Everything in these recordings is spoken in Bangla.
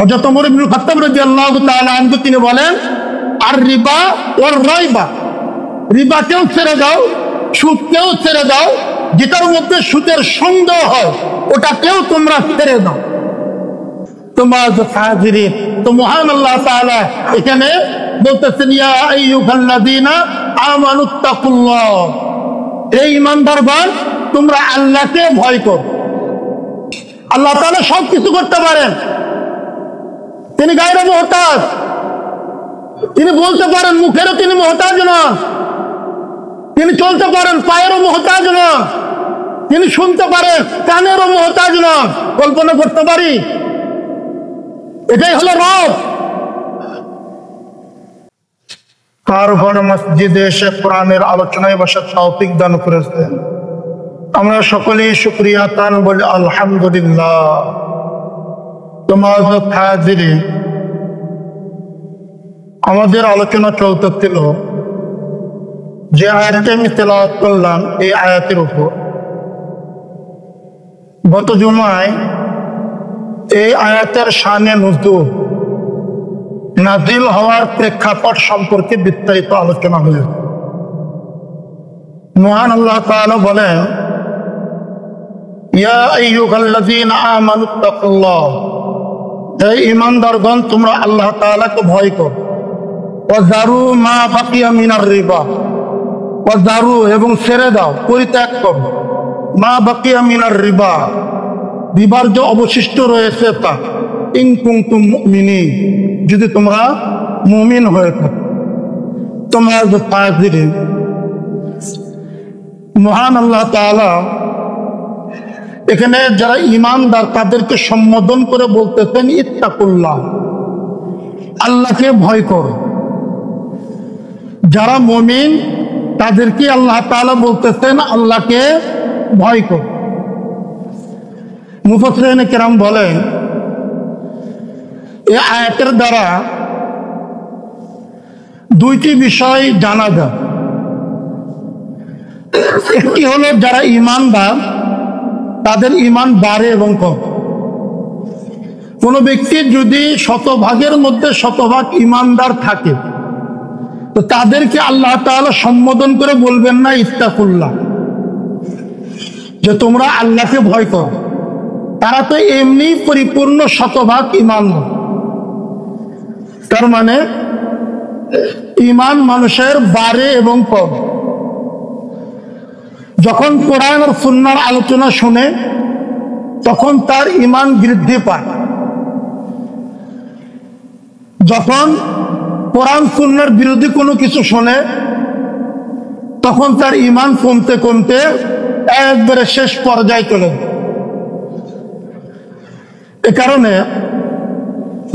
হযরত ওমর ইবনে খাত্তাব রাদিয়াল্লাহু তাআলা আনহু তিনি বলেন, আর রিবা ওয়ার রাইবা, রিবাকেও ছেড়ে দাও, সুদকেও ছেড়ে দাও, যেটার মধ্যে সুদের সন্দেহ হয় ওটাকেও তোমরা ছেড়ে দাও। তোমার হাজিরিন, তো মহান আল্লাহ তাআলা এখানে বলতেছেন, ইয়া আইয়ুহাল্লাযীনা আমানুত্তাকুল্লাহ, এই ঈমানদারগণ তোমরা আল্লাহকে ভয় করো। আল্লাহ তাআলা সব কিছু করতে পারেন, তিনি গায়রে মুহতাজ, তিনি বলতে পারেন, মুখেরও তিনি মুহতাজ নন, তিনি চলতে পারেন, পায়েরও মুহতাজ নন, তিনি শুনতে পারেন, কানেরও মুহতাজ নন। কল্পনা করতে পারি? এটাই হলো রব। কার ঘর মসজিদে এসে কোরআনের আলোচনায় বসার তৌফিক দান করেছেন, আমরা সকলেই শুকরিয়া তান বলি আলহামদুলিল্লাহ। তোমার হাজিরিন, আমাদের আলোচনা চলতেছিল যে আয়াতটি আমি তেলাওয়াত করলাম, এই আয়াতের উপর গত জুমায় এই আয়াতের শানে নুজুল, নাজিল হওয়ার প্রেক্ষাপট সম্পর্কে বিস্তারিত আলোচনা হয়েছে। মহান আল্লাহ তাআলা বলেন, ইয়া আইয়ুহাল্লাযীনা আমানুত্তাকুল্লাহ, হে ঈমানদারগণ তোমরা আল্লাহ তাআলাকে ভয় করো। ওয়াযারু মা বাকিয়া মিনার রিবা, ওয়াযারু এবং ছেড়ে দাও, পরিত্যাগ করো, মা বাকিয়া মিনার রিবা, রিবার যে অবশিষ্ট রয়েছে তা, ইন কুনতুম মুমিনিন, যদি তোমরা মুমিন হয়ে থাকো। তোমরা যে হাজিরিন, মহান আল্লাহ তাআলা এখানে যারা ঈমানদার তাদেরকে সম্বোধন করে বলতেছেন, ইত্তাকুল্লাহ, আল্লাহকে ভয় করো। যারা মুমিন তাদেরকে আল্লাহ তাআলা বলতেছেন আল্লাহকে ভয় করো। মুফাসসিরিনে কেরাম বলেন, এই আয়াতের দ্বারা দুইটি বিষয় জানা যায়। একটি হলো যারা ঈমানদার তাদের ঈমান বাড়ে এবং কমে। কোন ব্যক্তি যদি শতভাগের মধ্যে শতভাগ ঈমানদার থাকে তো তাদেরকে আল্লাহ তাআলা সম্বোধন করে বলবেন না ইত্তাকুল্লাহ, যে তোমরা আল্লাহকে ভয় করো। তারা তো এমনি পরিপূর্ণ শতভাগ ঈমান। তার মানে ঈমান মানুষের বাড়ে এবং কমে। যখন কোরআন আর সুন্নাহর আলোচনা শুনে তখন তার ঈমান বৃদ্ধি পায়। যখন কোরআন সুন্নাহর বিরোধী কোনো কিছু শোনে তখন তার ঈমান কমতে কমতে একবারে শেষ পর্যায়ে চলে যায়। এ কারণে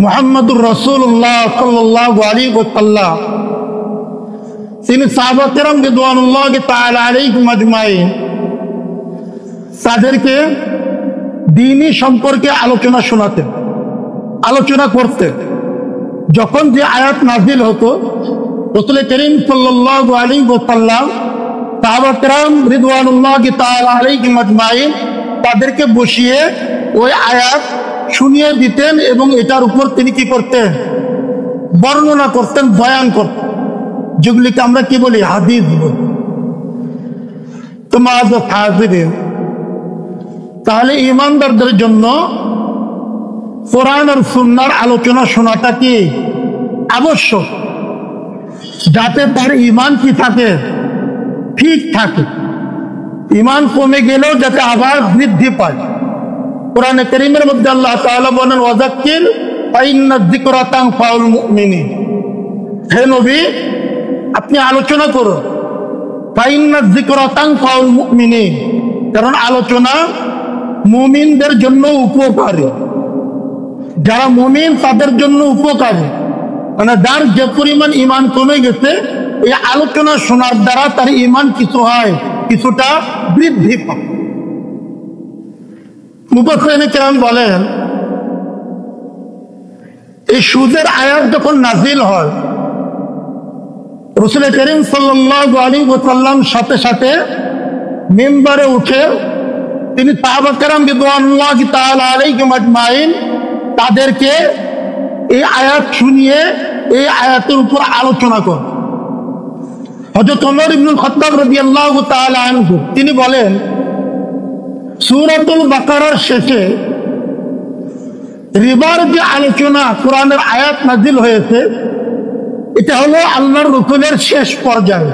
মুহাম্মদুর রাসূলুল্লাহ সাল্লাল্লাহু আলাইহি ওয়াসাল্লাম তিনি সাহাবা কেরাম রিদওয়ানুল্লাহি তাআলা আলাইহিম আজমাইন তাদেরকে দ্বীনি সম্পর্কে আলোচনা শোনাতেন, আলোচনা করতেন। যখন যে আয়াত নাযিল হতো রাসূল করিম সাল্লাল্লাহু আলাইহি ওয়াসাল্লাম সাহাবা কেরাম রিদওয়ানুল্লাহি তাআলা আলাইহিম আজমাইন তাদেরকে বসিয়ে ওই আয়াত শুনিয়ে দিতেন এবং এটার উপর তিনি কি করতেন? বর্ণনা করতেন, বয়ান করতেন, যেগুলিকে আমরা কি বলি? হাদিস বলি। তোমার হাজিরিন, তাহলে ঈমানদারদের জন্য কোরআন আর সুন্নাহর আলোচনা শোনাটা কি আবশ্যক, যাতে তার ঈমান কি থাকে? ঠিক থাকে। ঈমান কমে গেলেও যাতে আবার বৃদ্ধি পায়। কোরআনে কারীমের মধ্যে আল্লাহ তাআলা বলেন, ওয়াযাক্কির ফাইন্না যিকরা তানফাউল মুমিনিন, হে নবী আপনি আলোচনা করুন। ফাইন্না যিকরা তানফাউল মুমিনিন, কারণ আলোচনা মুমিনদের জন্য উপকারী। যারা মুমিন তাদের জন্য উপকারী, মানে যার যে পরিমাণ ঈমান কমে গেছে এই আলোচনা শোনার দ্বারা তার ঈমান কিছু হয়, কিছুটা বৃদ্ধি পায়। মুফাসসিরিনে কেরাম বলেন, এই সুদের আয়াত যখন নাযিল হয় রাসূল করিম সাল্লাল্লাহু আলাইহি ওয়াসাল্লাম সাথে সাথে মিম্বারে উঠে তিনি সাহাবা কেরাম রিদওয়ানুল্লাহি তাআলা আলাইহিম আজমাইন তাদেরকে এই আয়াত শুনিয়ে এই আয়াতের উপর আলোচনা কর। হযরত ওমর ইবনুল খাত্তাব রাদিয়াল্লাহু তাআলা আনহু তিনি বলেন, সূরাতুল বাকারার শেষে রিবার যে আলোচনা কোরআনের আয়াত নাজিল হয়েছে, এটা হলো আল্লাহর রাসূলের শেষ পর্যায়ে।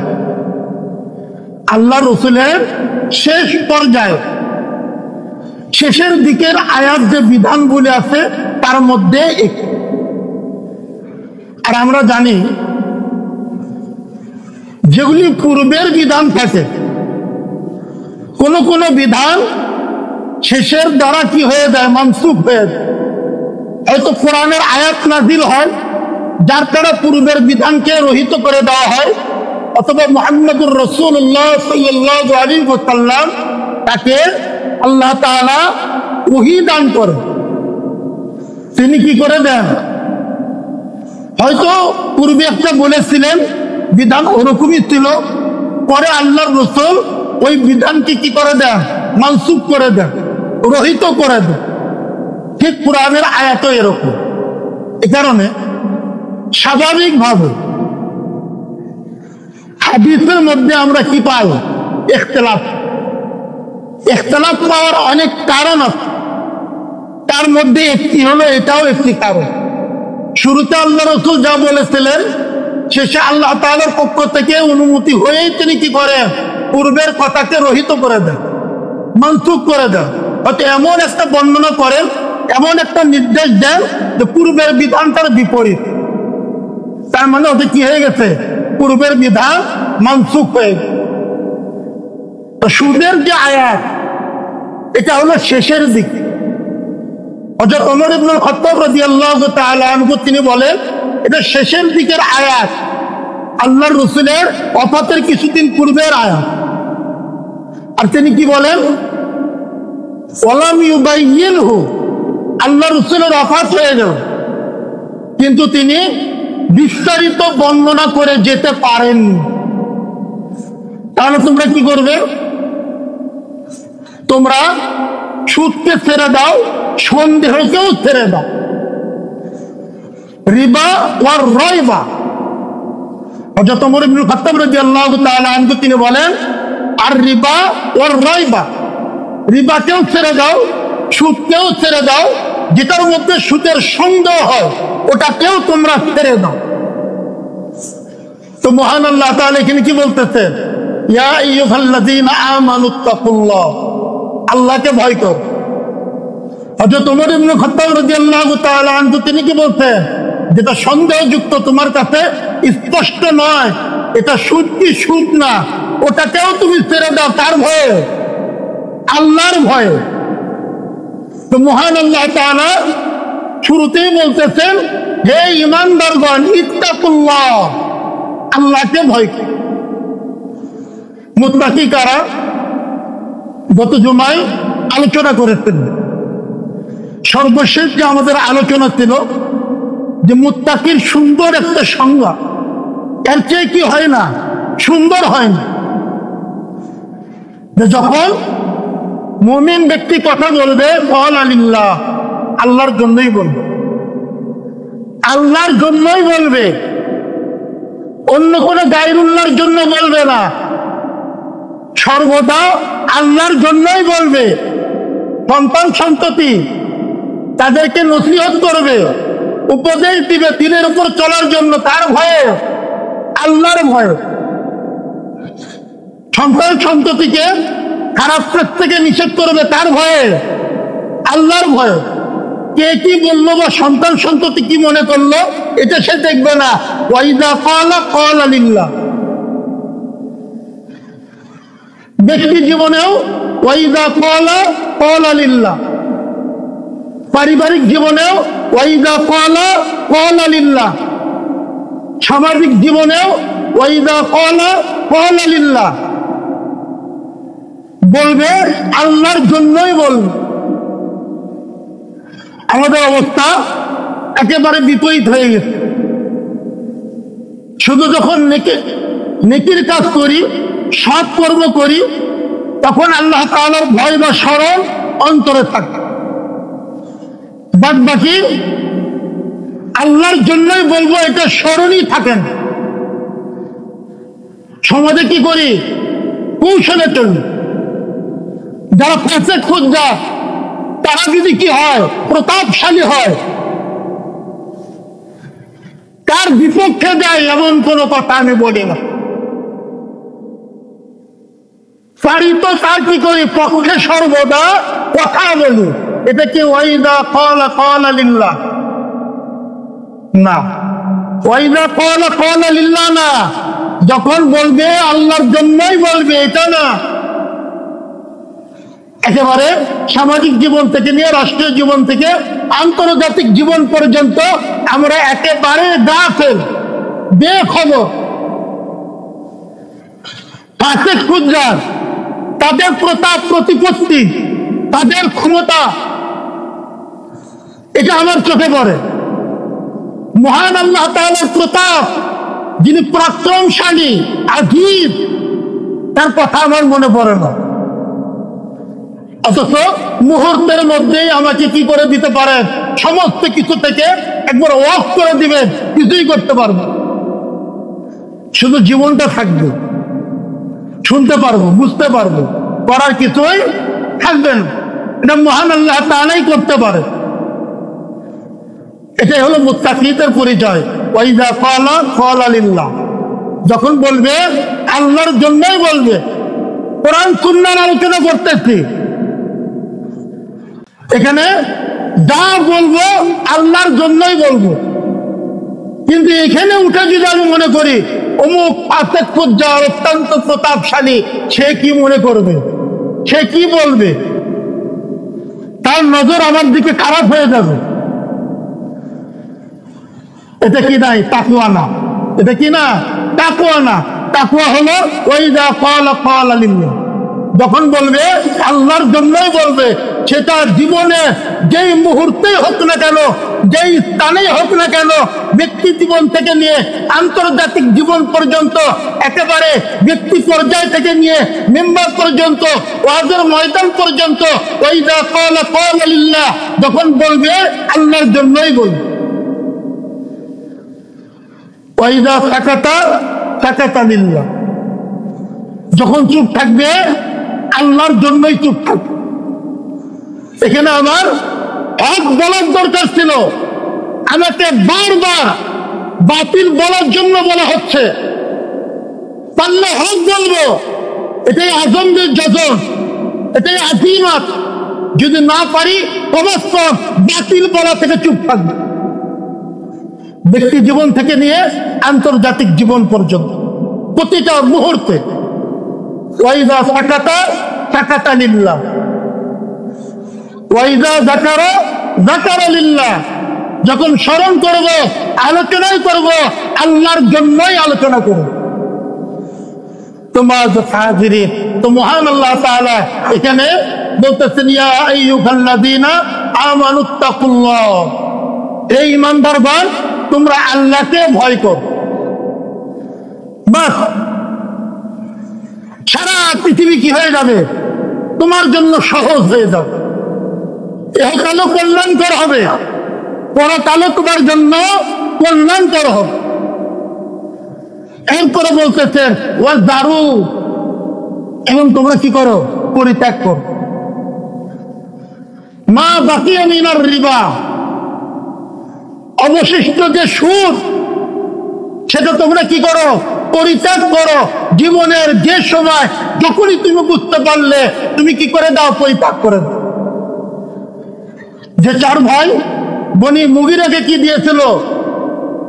আল্লাহর রাসূলের শেষ পর্যায়ে শেষের দিকের আয়াত যে বিধানগুলি আছে তার মধ্যে একটি। আর আমরা জানি যেগুলি পূর্বের বিধান থাকে, কোন কোন বিধান শেষের দ্বারা কি হয়ে যায়, মানসুখ হয়ে যায়। হয়তো কোরআনের আয়াত নাজিল হয় যার দ্বারা পূর্বের বিধানকে রহিত করে দেওয়া হয়, অথবা মুহাম্মদুর রাসূলুল্লাহ সাল্লাল্লাহু আলাইহি ওয়াসাল্লাম তাকে আল্লাহ তাআলা ওহী দান করেন, তিনি কি করে দেন, হয়তো পূর্বে একটা বলেছিলেন বিধান ওরকমই ছিল, পরে আল্লাহর রাসূল ওই বিধানকে কি করে দেন, মানসুখ করে দেন, রহিত করে দেন। ঠিক কোরআনের আয়াতও এরকম। এ কারণে স্বাভাবিকভাবে হাদিসের মধ্যে আমরা কি পাই, ইখতিলাফ। ইখতিলাফ পাওয়ার অনেক কারণ আছে, তার মধ্যে একটি হলো, এটাও একটি কারণ। শুরুতে আল্লাহ রাসূল যা বলেছিলেন, শেষে আল্লাহ তাআলার পক্ষ থেকে অনুমতি হয়েই তিনি কি করেন, পূর্বের কথাকে রহিত করে দেন, মানসুখ করে দেন। হয়তো এমন একটা বর্ণনা করেন, এমন একটা নির্দেশ দেন যে পূর্বের বিধানটার বিপরীত, তার মানে ওটা কি হয়ে গেছে, পূর্বের বিধান মানসুখ হয়ে গেছে। তো সুদের যে আয়াত, এটা হলো শেষের দিকে। হযরত ওমর ইবনুল খাত্তাব রাদিয়াল্লাহু তাআলা আনহু তিনি বলেন, এটা শেষের দিকের আয়াত, আল্লাহর রাসূলের ওফাতের কিছুদিন পূর্বের আয়াত। আর তিনি কি বলেন, ওয়ালাম ইউবাইয়িনহু, আল্লাহর রাসূলের ওফাত হয়ে গেল, কিন্তু তিনি বিস্তারিত বর্ণনা করে যেতে পারেননি। তাহলে তোমরা কি করবে, তোমরা সুদকে ছেড়ে দাও, সন্দেহকেও ছেড়ে দাও। রিবা ওয়ার রাইবা, হযরত ওমর ইবনুল খাত্তাব রাদিয়াল্লাহু তাআলা আনহু তিনি বলেন, আর রিবা ওয়ার রাইবা, রিবাকেও ছেড়ে দাও, সুদকেও ছেড়ে দাও, যেটার মধ্যে সুদের সন্দেহ হয় ওটাকেও তোমরা ছেড়ে দাও। তো মহান আল্লাহ তাআলা এখানে কি বলতেছেন, ইয়া আইয়ুহাল্লাযীনা আমানুত্তাকুল্লাহ, আল্লাহকে ভয় করো। হযরত ওমর ইবনুল খাত্তাব রাদিয়াল্লাহু তাআলা আনহু তিনি কি বলতেন, যেটা সন্দেহযুক্ত, তোমার কাছে স্পষ্ট নয় এটা সুদ কি সুদ না, ওটাকেও তুমি ছেড়ে দাও, তার ভয়ে, আল্লাহর ভয়ে। তো মহান আল্লাহ তাআলা শুরুতেই বলতেছেন, হে ঈমানদারগণ, ইত্তাকুল্লাহ, আল্লাহকে ভয় করো। মুত্তাকি কারা, গত জুমায় আলোচনা করেছেন। সর্বশেষ যে আমাদের আলোচনা ছিল যে মুত্তাকির সুন্দর একটা সংজ্ঞা, এর চেয়ে কি হয় না, সুন্দর হয় না। যে যখন মুমিন ব্যক্তি কথা বলবে, ক্বালা লিল্লাহ, আল্লাহর জন্যই বলবে, আল্লাহর জন্যই বলবে, অন্য কোনো গায়রুল্লাহর জন্য বলবে না, সর্বদা আল্লাহর জন্যই বলবে। সন্তান সন্ততি তাদেরকে নসিহত করবে, উপদেশ দিবে দিনের উপর চলার জন্য, তার ভয়ে, আল্লাহর ভয়ে। সন্তান সন্ততিকে খারাপ কাজ থেকে নিষেধ করবে, তার ভয়ে, আল্লাহর ভয়ে। কে কি বললো বা সন্তান সন্ততি কি মনে করলো এটা সে দেখবে না। ওয়াইদা ক্বালা ক্বালা লিল্লাহ, ব্যক্তি জীবনেও ওয়াইদা ক্বালা ক্বালা লিল্লাহ, পারিবারিক জীবনেও ওয়াইদা ক্বালা ক্বালা লিল্লাহ, সামাজিক জীবনেও ওয়াইদা ক্বালা ক্বালা লিল্লাহ, বলবে আল্লাহর জন্যই বলবে। আমাদের অবস্থা একেবারে বিপরীত হয়ে গেছে। শুধু যখন নেকির কাজ করি, সৎ কর্ম করি, তখন আল্লাহ তাআলার ভয় বা স্মরণ অন্তরে থাকে। বাদ বাকি জন্যই বলবো, এটা স্মরণই থাকেন। সমাজে কি করি? কৌশলে চলুন। যারা ফাঁসে খুঁজা, তারা যদি কি হয়, প্রতাপশালী হয়, তার বিপক্ষে যায় এমন কোন কথা আমি বলি না। পারি তো তার কি করি, পক্ষে সর্বদা কথা বলি। এটা কি ওয়াইদা ক্বালা ক্বালা লিল্লাহ না, ওয়াইদা ক্বালা ক্বালা লিল্লাহ না। যখন বলবে আল্লাহর জন্যই বলবে, এটা না। একেবারে সামাজিক জীবন থেকে নিয়ে রাষ্ট্রীয় জীবন থেকে আন্তর্জাতিক জীবন পর্যন্ত আমরা একেবারে গাফেল, বেখবর। ফাসেক ফুজ্জার, তাদের প্রতাপ প্রতিপত্তি, তাদের ক্ষমতা, এটা আমার চোখে পড়ে। মহান আল্লাহ তাআলার প্রতাপ, যিনি পরাক্রমশালী, আযীম, তার কথা আমার মনে পড়ে না। অথচ মুহূর্তের মধ্যেই আমাকে কি করে দিতে পারেন, সমস্ত কিছু থেকে একবার অফ করে দিবেন, কিছুই করতে পারবো। শুধু জীবনটা থাকবে, শুনতে পারবো, বুঝতে পারবো, করার কিছুই থাকবে না। এটা মহান আল্লাহ তাআলাই করতে পারে। এটাই হলো মুত্তাকিদের পরিচয়। ওয়াইদা ক্বালা ক্বালা লিল্লাহ, যখন বলবে আল্লাহর জন্যই বলবে। কোরআন সুন্নাহর আলোচনা করতেছি, এখানে যা বলবো আল্লাহর জন্যই বলবো। কিন্তু এখানে উঠে যদি আমি মনে করি অমুক ফাসেক ফুজ্জার, অত্যন্ত প্রতাপশালী, সে কি মনে করবে, সে কি বলবে, তার নজর আমার দিকে খারাপ হয়ে যাবে। এটা কি নাই? তাকওয়া না। এটা কি না? তাকওয়া না। তাকওয়া হলো ওয়াইদা ক্বালা ক্বালা লিল্লাহ, যখন বলবে আল্লাহর জন্যই বলবে, সেটা জীবনে যেই মুহূর্তেই হোক না কেন, যেই স্থানেই হোক না কেন, ব্যক্তি জীবন থেকে নিয়ে আন্তর্জাতিক জীবন পর্যন্ত, একেবারে ব্যক্তি পর্যায় থেকে নিয়ে মেম্বার পর্যন্ত, ওয়াজের ময়দান পর্যন্ত, ওয়াইদা ক্বালা ক্বালা লিল্লাহ, যখন বলবে আল্লাহর জন্যই বলবে। ওয়াইদা সাকাতা সাকাতা লিল্লাহ, যখন চুপ থাকবে আল্লাহর জন্যই চুপ থাকবে। এখানে আমার হক বলার দরকার ছিল, আমাকে বারবার বাতিল বলার জন্য বলা হচ্ছে। পারলে হক বলবো, এটাই আজমদের যজন, এটাই আজিমাত। যদি না পারি অবশ্যই বাতিল বলা থেকে চুপ থাকবে, ব্যক্তি জীবন থেকে নিয়ে আন্তর্জাতিক জীবন পর্যন্ত প্রতিটা মুহূর্তে। ওয়াইদা সাকাতা সাকাতা লিল্লাহ, ওয়াইদা যাকারা যাকারা লিল্লাহ, যখন স্মরণ করব, আলোচনাই করব, আল্লাহর জন্যই আলোচনা করব। তোমার হাজিরিন, তো মহান আল্লাহ তাআলা এখানে বলতেছেন, ইয়া আইয়ুহাল্লাযীনা আমানুত্তাকুল্লাহ, এই ঈমানদারগণ তোমরা আল্লাহকে ভয় করো। বাস, সারা পৃথিবী কি হয়ে যাবে, তোমার জন্য সহজ হয়ে যাবে। এহকালও কল্যাণকর হবে, পরকালও তোমার জন্য কল্যাণকর হবে। এরপরে বলতেছেন ওয়াজদারু, এবং তোমরা কি করো, পরিত্যাগ করো। মা বাকিয়া মিনার রিবা, অবশিষ্ট যে সুদ, সেটা তোমরা কি করো, পরিত্যাগ করো। জীবনের যে সময় যখনই তুমি বুঝতে পারলে, তুমি কি করে দাও, পরিত্যাগ করে দাও। যে চার ভাই বনি মুগিরাকে কি দিয়েছিল,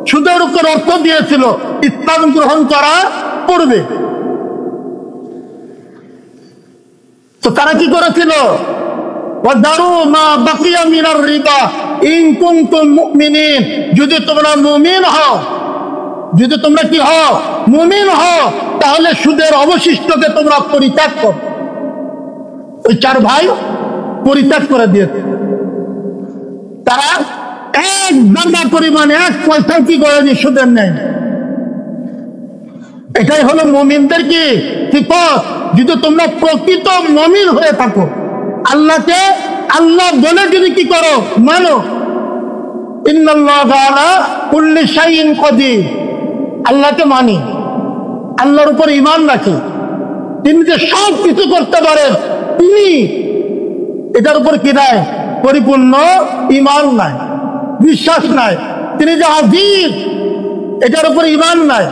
সুদের উপর অর্থ দিয়েছিল ইসলাম গ্রহণ করা পড়বে, তো তারা কি করেছিল, ওয়াদারু মা বাকিয়া মিনার রিবা ইন কুনতুম মুমিনিন, যদি তোমরা মুমিন হও, যদি তোমরা কি হও, মুমিন হও, তাহলে সুদের অবশিষ্টকে তোমরা পরিত্যাগ করো। ওই চার ভাই পরিত্যাগ করে দিয়েছে। তারা এক দানা পরিমাণ, এক পয়সা কি করেনি, সুদের নেই। এটাই হলো মুমিনদের কি সিফাত। যদি তোমরা প্রকৃত মুমিন হয়ে থাকো, আল্লাহকে আল্লাহ বলে যদি কি করো, মানো, ইন্নাল্লাহা আলা কুল্লি শাইইন কাদির, আল্লাহকে মানি, আল্লাহর উপর ঈমান রাখি, তিনি যে সব কিছু করতে পারেন তিনি, এটার উপর কি নাই? পরিপূর্ণ ঈমান নাই, বিশ্বাস নাই। তিনি যে আজিজ, এটার উপর ঈমান নাই।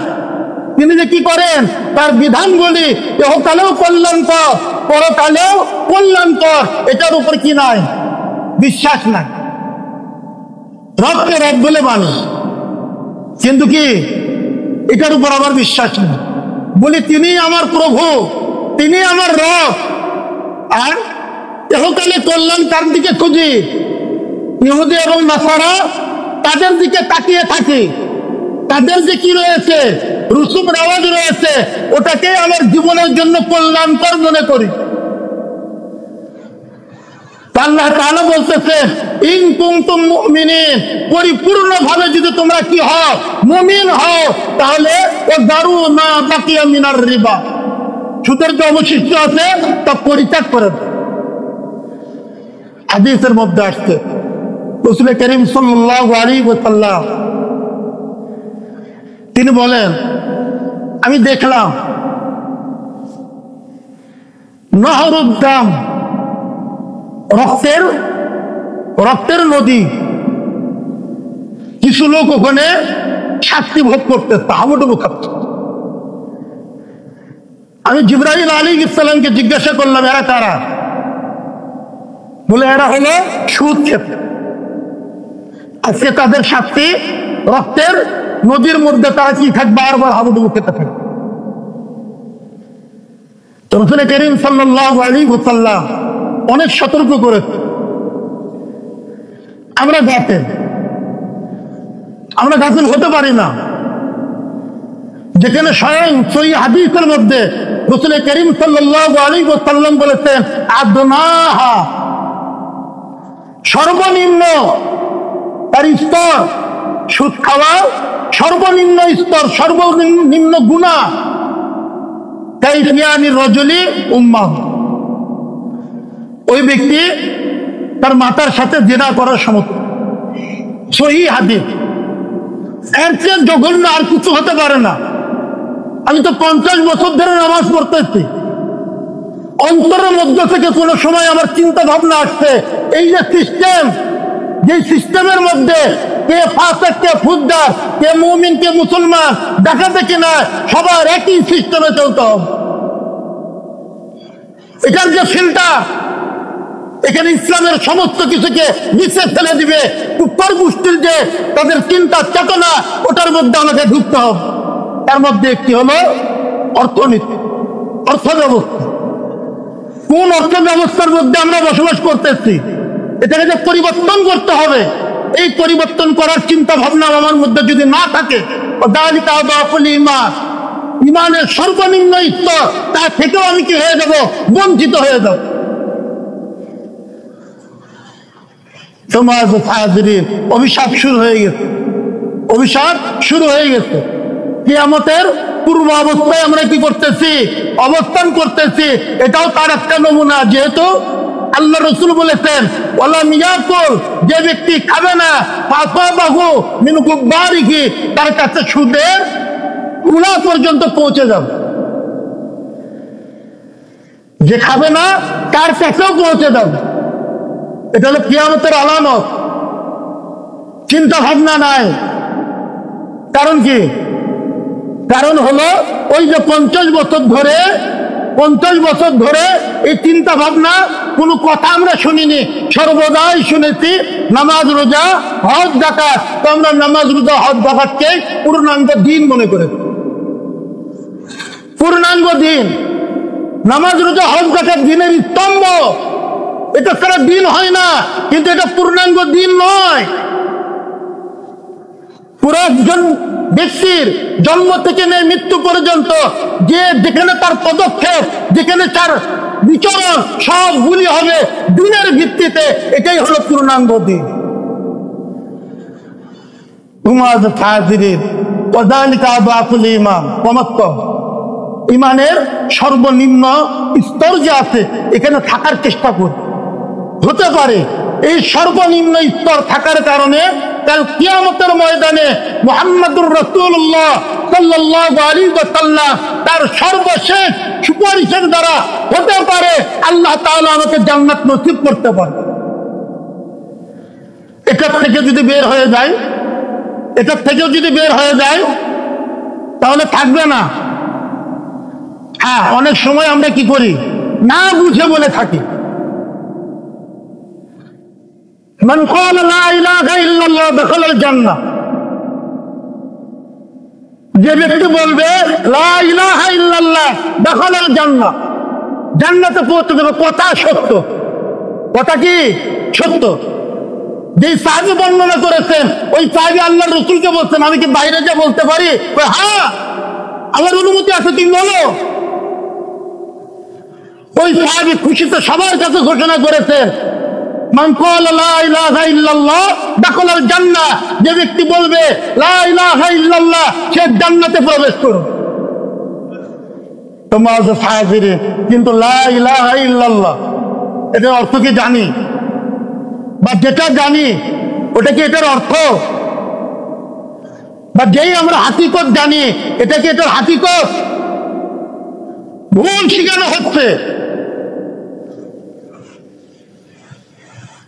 তিনি যে কি করেন, তার বিধানগুলি ইহকালেও কল্যাণকর, পরকালেও কল্যাণকর, এটার উপর কি নাই? বিশ্বাস নাই। রবকে রব বলে মানে, কিন্তু কি এটার উপর আমার বিশ্বাস নেই। বলি তিনি আমার প্রভু, তিনি আমার রব, আর ইহকালে কল্যাণ তার দিকে খুঁজি। ইহুদি এবং নাসারা তাদের দিকে তাকিয়ে থাকি, তাদের যে কি রয়েছে, রুসুম রেওয়াজ রয়েছে, ওটাকে আমার জীবনের জন্য কল্যাণকর মনে করি। আল্লাহ তাআলা বলতেছেন, ইন কুনতুম মুমিনিন, পরিপূর্ণভাবে যদি তোমরা কি হও, মুমিন হও, তাহলে ওয়াদারু মা বাকিয়া মিনার রিবা, সুদের যে অবশিষ্ট আছে তা পরিত্যাগ করে দাও। হাদিসের মধ্যে আসছে রাসূল করিম সাল্লাল্লাহু আলাইহি ওয়াসাল্লাম তিনি বলেন, আমি দেখলাম নহরুদ দাম, রক্তের নদী, কিছু লোক ওখানে শাস্তি ভোগ করতে, হাবুডুবু খাচ্ছে। আমি জিবরাইল আলাইহিস সালামকে জিজ্ঞাসা করলাম, এরা কারা? বলে এরা হলো সুদ খেতে। আজকে তাদের শাস্তি রক্তের নদীর মধ্যে তারা কি থাকবে, বারবার হাবুডুবু খেতে থাকবে। তো রাসূল করিম সাল্লাল্লাহু আলাইহি ওয়াসাল্লাম অনেক সতর্ক করেছে। আমরা গাফেল হতে পারি না, যেখানে স্বয়ং সহিহ হাদিসের মধ্যে রাসূল করিম সাল্লাল্লাহু আলাইহি ওয়াসাল্লাম বলেছেন, আদনাহা, সর্বনিম্ন তার স্তর, সুদ খাওয়া সর্বনিম্ন স্তর, সর্বনিম্ন গুনাহ, কাইফিয়ানি রজুলি উম্মাহ, ওই ব্যক্তি তার মাতার সাথে জিনা করার সমতুল্য। সহিহ হাদিস, এর চেয়ে জঘন্য আর কিছু হতে পারে না। আমি তো 50 বছর ধরে নামাজ পড়তেছি, অন্তরের মধ্যে থেকে কোনো সময় আমার চিন্তা ভাবনা আসছে, এই যে সিস্টেম, যে সিস্টেমের মধ্যে কে ফাসিক, কে ফুজ্জার, কে মুমিন, কে মুসলমান দেখা দেখি না, সবার একই সিস্টেমে চলতে হবে। এটার যে ফিল্টার, এখানে ইসলামের সমস্ত কিছুকে নিচে ফেলে দিবে, কুফার গোষ্ঠীর যে তাদের চিন্তা চেতনা, ওটার মধ্যে আমাকে ঢুকতে হবে। তার মধ্যে একটি হলো অর্থনীতি, অর্থ ব্যবস্থা। কোন অর্থ ব্যবস্থার মধ্যে আমরা বসবাস করতেছি, এটাকে যে পরিবর্তন করতে হবে, এই পরিবর্তন করার চিন্তা ভাবনা আমার মধ্যে যদি না থাকে, ইমানের সর্বনিম্ন স্তর, তা থেকেও আমি কি হয়ে যাব, বঞ্চিত হয়ে যাব। অভিশাপ শুরু হয়ে গেছে, অভিশাপ শুরু হয়ে গেছে। কিয়ামতের পূর্ব অবস্থায় আমরা কি করতেছি, অবস্থান করতেছি। এটাও তার একটা নমুনা, যেহেতু আল্লাহ রাসূল বলেছেন, ওয়ালা মিয়াকুল, যে ব্যক্তি খাবে না, ফাসাবাহু মিন কুব্বারিহি, তার কাছে সুদের গুনাহ পর্যন্ত পৌঁছে যাবে। যে খাবে না তার কাছেও পৌঁছে যাবে। এটা হলো কিয়ামতের আলামত। চিন্তা ভাবনা নাই, কারণ কি? কারণ হলো ওই যে 50 বছর ধরে এই চিন্তা ভাবনা, কোনো কথা আমরা শুনিনি, সর্বদাই শুনেছি নামাজ রোজা হজ যাকাত। তো আমরা নামাজ রোজা হজ যাকাতকে পূর্ণাঙ্গ দিন মনে করেছি, পূর্ণাঙ্গ দিন। নামাজ রোজা হজ যাকাত দিনের স্তম্ভ, এটা সারা দিন হয় না, কিন্তু এটা পূর্ণাঙ্গ দিন নয়। পুরো একজন ব্যক্তির জন্ম থেকে নিয়ে মৃত্যু পর্যন্ত যেখানে তার পদক্ষেপ, যেখানে তার বিচরণ, সবগুলি হবে দিনের ভিত্তিতে। এটাই হলো পূর্ণাঙ্গ দিন। ইমানের সর্বনিম্ন স্তর যে আছে, এখানে থাকার চেষ্টা করি। হতে পারে এই সর্বনিম্ন স্তর থাকার কারণে কাল কিয়ামতের ময়দানে মুহাম্মদুর রাসূলুল্লাহ সাল্লাল্লাহু আলাইহি ওয়াসাল্লাম তার সর্বশেষ সুপারিশের দ্বারা হতে পারে আল্লাহ তাআলা আমাকে জান্নাত নসিব করতে পারে। এটার থেকে যদি বের হয়ে যায়, এটার থেকেও যদি বের হয়ে যায় তাহলে থাকবে না। হ্যাঁ, অনেক সময় আমরা কি করি, না বুঝে বলে থাকি। মান ক্বালা লা ইলাহা ইল্লাল্লাহ দাখালাল জান্নাহ, যে ব্যক্তি বলবে লা ইলাহা ইল্লাল্লাহ দাখালাল জান্নাহ, জান্নাতে পৌঁছে যাবে। কথা সত্য, কথা কি সত্য। যে সাহাবী বর্ণনা করেছেন ওই সাহাবী আল্লাহর রাসূলকে বলছেন আমি কি বাইরে যা বলতে পারি? হ্যাঁ, আমার অনুমতি আছে, তুমি বলো। ওই সাহাবী খুশিতে সবার কাছে ঘোষণা করেছেন মান ক্বালা লা ইলাহা ইল্লাল্লাহ দাখালাল জান্নাহ, যে ব্যক্তি বলবে লা ইলাহা ইল্লাল্লাহ সে জান্নাতে প্রবেশ করবে। তোমার সাহাবীরে কিন্তু লা ইলাহা ইল্লাল্লাহ এটার অর্থ কি জানি? বা যেটা জানি ওটা কি এটার অর্থ? বা যেই আমরা হাকিকত জানি এটা কি এটার হাকিকত? ভুল শিখানো হচ্ছে।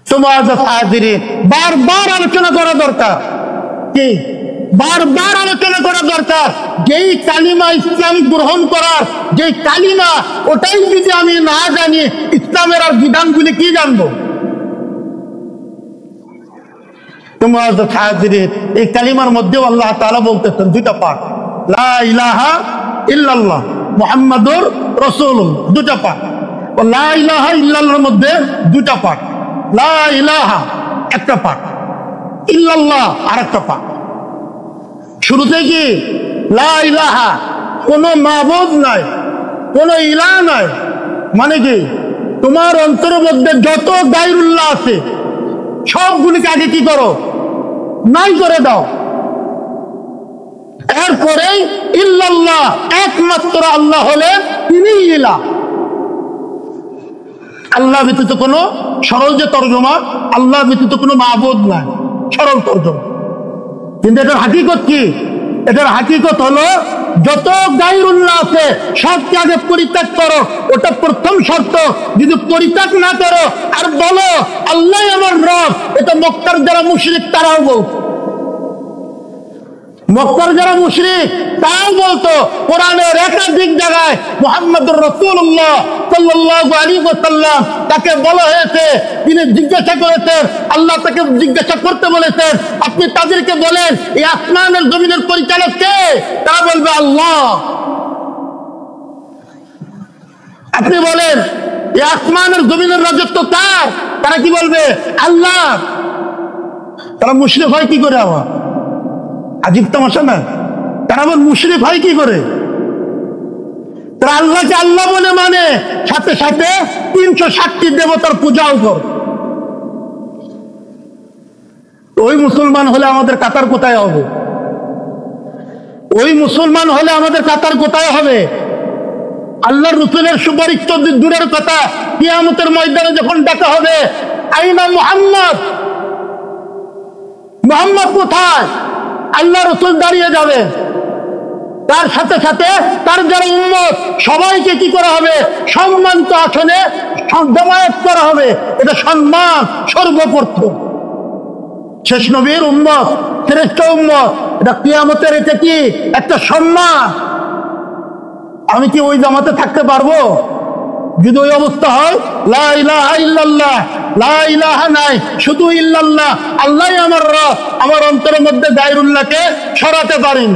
তোমার বারবার আলোচনা করা দরকার, কি বারবার আলোচনা করা দরকার। যেই কালিমা ইসলাম গ্রহণ করার যেই কালিমা, ওটাই যদি আমি না জানি ইসলামের আর বিধানগুলি কি জানবো? তোমার এই কালিমার মধ্যেও আল্লাহ তাআলা বলতেছেন দুইটা পাঠ, লা ইলাহা ইল্লাল্লাহ মুহাম্মাদুর রাসূলুল্লাহ, দুটা পাঠ। ও লা ইলাহা ইল্লাল্লাহর মধ্যে দুটা পাঠ, লা ইলাহা একটা পাঠ, ইল্লাল্লাহ আরেকটা পাঠ। শুরুতে কি লা ইলাহা, কোনো মাবুদ নাই, কোনো ইলাহ নাই, মানে কি তোমার অন্তরের মধ্যে যত গায়রুল্লাহ আছে সবগুলিকে আগে কি করো, নাই করে দাও। এরপরে ইল্লাল্লাহ, একমাত্র আল্লাহ হলেন তিনি ইলাহ। আল্লাহ ব্যতীত কোনো, সরল যে তর্জমা, আল্লাহ ব্যতীত কোনো মাবুদ নাই, সরল তর্জমা। কিন্তু এটার হাকিকত কি? এটার হাকিকত হলো যত গায়রুল্লাহ আছে সবকে আগে পরিত্যাগ করো, ওটা প্রথম শর্ত। যদি পরিত্যাগ না করো আর বলো আল্লাহ আমার রব, এটা মক্কার যারা মুশরিক তারাও বলতো, মক্কার যারা মুশরিক তারাও বলতো। কোরআনের একাধিক জায়গায় মুহাম্মদুর রাসূলুল্লাহ সাল্লাল্লাহু আলাইহি ওয়াসাল্লাম তাকে বলা হয়েছে, তিনি জিজ্ঞাসা করেছেন, আল্লাহ তাকে জিজ্ঞাসা করতে বলেছেন আপনি তাদেরকে বলেন এই আসমানের জমিনের পরিচালক কে? তারা বলবে আল্লাহ। আপনি বলেন এই আসমানের জমিনের রাজত্ব কার? তারা কি বলবে? আল্লাহ। তারা মুশরিক হয় কি করে? আবার আজীব তামাশা না? তারা আবার মুশরিক হয় কি করে? তারা আল্লাহকে আল্লাহ বলে মানে, সাথে সাথে 360টি দেবতার পূজাও কর। ওই মুসলমান হলে আমাদের কাতার কোথায় হবে? ওই মুসলমান হলে আমাদের কাতার কোথায় হবে? আল্লাহর রাসূলের সুপারিশ তো দূরের কথা, কিয়ামতের ময়দানে যখন ডাকা হবে আইনা মুহাম্মদ, মুহাম্মদ কোথায়? আল্লাহ রাসূল দাঁড়িয়ে যাবে, তার সাথে সাথে তার যারা উম্মত সবাইকে কি করা হবে? সম্মানিত আসনে জামায়াত করা হবে। এটা সম্মান সর্বপ্রথম। শেষ নবীর উম্মত, শ্রেষ্ঠ উম্মত, এটা কিয়ামতের এটা কি একটা সম্মান। আমি কি ওই জামাতে থাকতে পারবো? যদি ওই অবস্থা হয় লা ইলাহা ইল্লাল্লাহ, লা ইলাহা নাই, শুধু ইল্লাল্লাহ, আল্লাহই আমার রব, আমার অন্তরের মধ্যে গায়রুল্লাহকে সরাতে পারেন।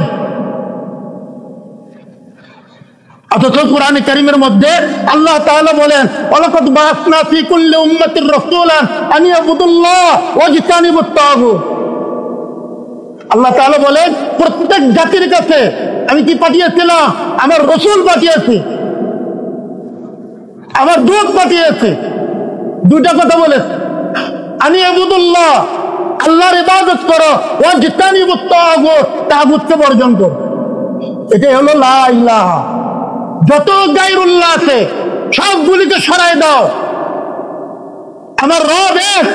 অথচ কোরআনে কারীমের মধ্যে আল্লাহ তাআলা বলেন ওয়ালাকাদ বাআসনা ফী কুল্লি উম্মাতির রাসূলান আন ইয়াবুদুল্লাহ ওয়াজতানিবুত তাগুত। আল্লাহ তাআলা বলেন প্রত্যেক জাতির কাছে আমি কি পাঠিয়েছিলাম? আমার রাসূল পাঠিয়েছি, আমার দূত পাঠিয়েছি। দুইটা কথা বলেছে, আন ইয়াবুদুল্লাহ, আল্লাহর ইবাদত করো, ওয়াজতানিবুত তাগুত, তাগুতকে বর্জন করো। এটাই হলো লা ইলাহা। যত গায়রুল্লাহ আছে সবগুলিকে সরাই দাও, আমার রব এক,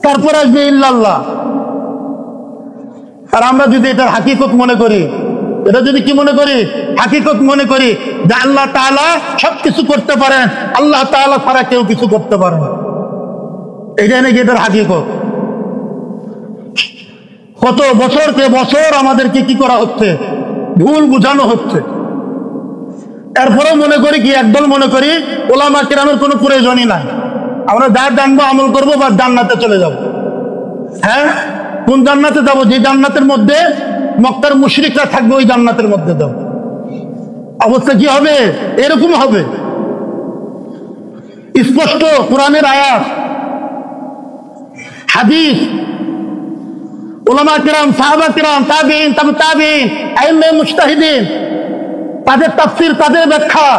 তারপর আসবে ইল্লাল্লাহ। আর আমরা যদি এটার হাকিকত মনে করি, এটা যদি কি মনে করি, হাকিকত মনে করি যে আল্লাহ তাআলা সবকিছু করতে পারেন, আল্লাহ তাআলা ছাড়া কেউ কিছু করতে পারে না, এটাই নাকি এটার হাকিকত। কত বছরকে বছর আমাদেরকে কি করা হচ্ছে, ভুল বুঝানো হচ্ছে। এরপরেও মনে করি কি, একদল মনে করি ওলামা কেরামের কোনো প্রয়োজনই নাই, আমরা যা জানবো আমল করবো বা জান্নাতে চলে যাব। হ্যাঁ, কোন জান্নাতে যাব? যে জান্নাতের মধ্যে মক্কার মুশরিকরা থাকবে, ওই জান্নাতের মধ্যে যাব। অবস্থা কি হবে? এরকম হবে। স্পষ্ট কোরআনের আয়াত, হাদিস, উলামা কিরাম, সাহাবা কিরাম, তাবিঈন, তাবে তাবিঈন, আইম্মে মুজতাহিদিন, তাদের তাফসীর, তাদের ব্যাখ্যা,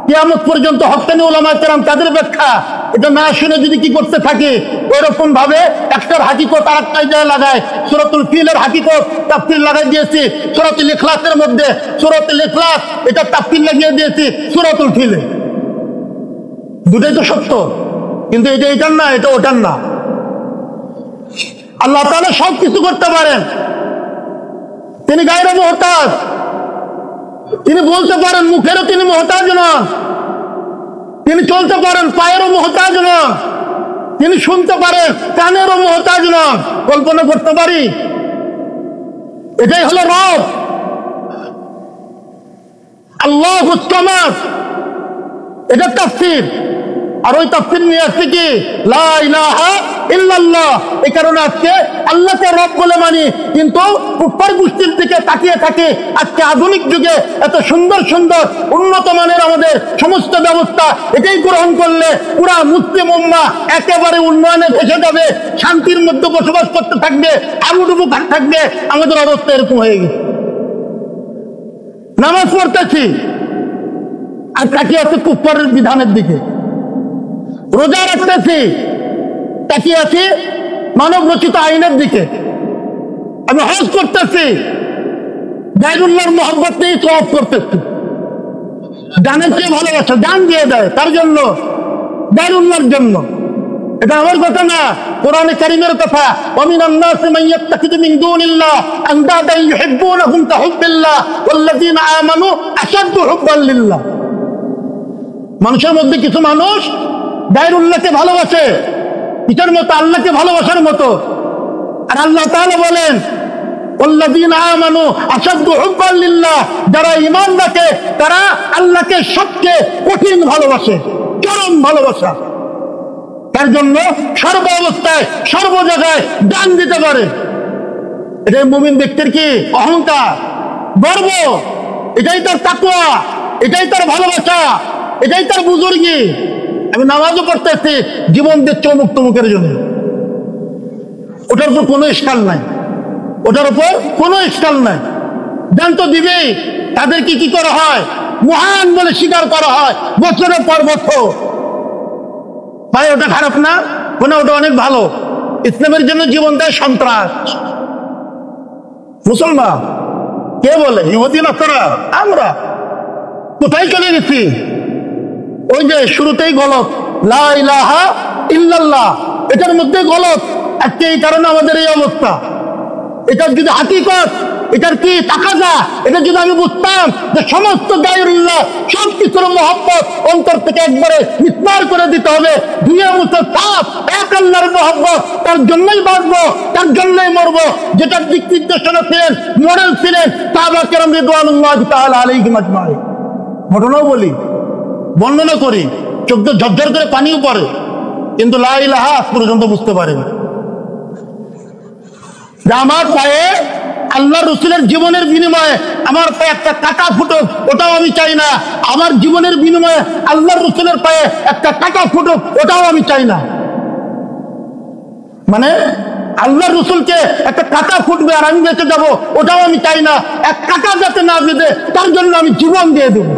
কিয়ামত পর্যন্ত হক্কানি উলামা কিরাম তাদের ব্যাখ্যা, এটা না শুনে যদি কি করতে থাকে, ওইরকম ভাবে একটার হাকিকত আরেকটায় যায় লাগায়। সূরাতুল ফিলের হাকিকত তাফসীর লাগাই দিয়েছি সূরাতুল ইখলাসের মধ্যে, সূরাতুল ইখলাস এটা তাফসীর লাগিয়ে দিয়েছি সূরাতুল ফিলে। দুটাই তো সত্য, কিন্তু এটা এটার না, এটা ওটার না। আল্লাহ তাআলা সব কিছু করতে পারেন, তিনি গায়রে মুহতাজ, তিনি বলতে পারেন, মুখেরও তিনি মুহতাজ নন, তিনি চলতে পারেন, পায়েরও মুহতাজ নন, তিনি শুনতে পারেন, কানেরও মুহতাজ নন। কল্পনা করতে পারি? এটাই হলো রব, আল্লাহুস সামাদ, এটা তাফসীর। আর ওই তাফসীর নিয়ে আসছে কি, লা ইলাহা ইল্লাল্লাহ। এই কারণে আজকে আল্লাহকে রব বলে মানি, কিন্তু কুফার গোষ্ঠীর দিকে তাকিয়ে থাকে। আজকে আধুনিক যুগে এত সুন্দর সুন্দর উন্নত মানের আমাদের সমস্ত ব্যবস্থা, এটাই গ্রহণ করলে পুরা মুসলিম উম্মাহ একেবারে উন্নয়নে ভেসে যাবে, শান্তির মধ্যে বসবাস করতে থাকবে, আবুডুবু থাকবে। আমাদের অবস্থা এরকম হয়ে গেছে। নামাজ পড়তেছি আর তাকিয়ে আছে কুফারের বিধানের দিকে, রোজা রাখতেছি তাকিয়ে আছি মানব রচিত আইনের দিকে, আমি হজ করতেছি বাইতুল্লাহর মহব্বত নিয়ে তওয়াফ করতেছি। জানের চেয়ে ভালোবাসা, জান দিয়ে দেয় তার জন্য, বাইতুল্লাহর জন্য। এটা আমার কথা না, কোরআনে কারীমের কথা। ওয়ামিনান নাসি মান ইয়াত্তাখিযু মিন দুনিল্লাহ আনদাদান ইউহিব্বুনাহুম কাহুব্বিল্লাহ ওয়াল্লাযীনা আমানু আশাদ্দু হুব্বান লিল্লাহ। মানুষের মধ্যে কিছু মানুষ গায়রুল্লাহকে ভালোবাসে, এটার মতো আল্লাহকে ভালোবাসার মতো। আর আল্লাহ তাআলা বলেন, ওয়াল্লাযীনা আমানু আশাদ্দু হুব্বান লিল্লাহ, যারা ঈমান রাখে তারা আল্লাহকে সবচেয়ে কঠিন ভালোবাসে, চরম ভালোবাসা। তার জন্য সর্ব অবস্থায় সর্ব জায়গায় দান দিতে পারে। এটাই মুমিন ব্যক্তির কি অহংকার, গর্ব, এটাই তার তাকওয়া, এটাই তার ভালোবাসা, এটাই তার বুজুর্গি। আমি নামাজও পড়তেছি, জীবন দিচ্ছে অমুক তমুকের জন্য, ওটার উপর কোনো ইশকাল নাই, ওটার উপর কোনো ইশকাল নাই। দান তো দিবেই, তাদেরকে কি করা হয়, মহান বলে স্বীকার করা হয় বছরের পর বছর। ভাই ওটা খারাপ না, ওটা অনেক ভালো। ইসলামের জন্য জীবন দেয় সন্ত্রাস। মুসলমান কে বলে? ইহুদি নাসারা। আমরা কোথায় চলে গেছি? ওই যে শুরুতেই গলত, লা ইলাহা ইল্লাল্লাহ, এটার মধ্যে গলত। আজকে এই কারণে আমাদের এই অবস্থা। এটার যদি হাকিকত, এটার কি তাকাজা, এটা যদি আমি বুঝতাম যে সমস্ত গায়রুল্লাহ সব কিছুর মহব্বত অন্তর থেকে একবারে মিসমার করে দিতে হবে, দুনিয়া মুছে সাফ, এক আল্লাহর মহব্বত, তার জন্যই বাঁচবো, তার জন্যই মরবো। যেটার দিক নির্দেশনা ছিলেন, মডেল ছিলেন সাহাবা কেরাম রিদওয়ানুল্লাহি তাআলা আলাইহিম আজমাইন। ঘটনাও বলি, বর্ণনা করি, চোখ দিয়ে ঝরঝর করে পানিও পড়ে, কিন্তু লা ইলাহা আজ পর্যন্ত বুঝতে পারেনি। যে আমার পায়ে আল্লাহ রসুলের জীবনের বিনিময়ে আমার পায়ে একটা কাঁটা ফুটুক, ওটাও আমি চাই না। আমার জীবনের বিনিময়ে আল্লাহ রসুলের পায়ে একটা কাঁটা ফুটুক, ওটাও আমি চাই না। মানে আল্লাহ রসুলকে একটা কাঁটা ফুটবে আর আমি বেঁচে যাবো, ওটাও আমি চাই না। এক কাঁটা যাতে না বেঁধে, তার জন্য আমি জীবন দিয়ে দেবো।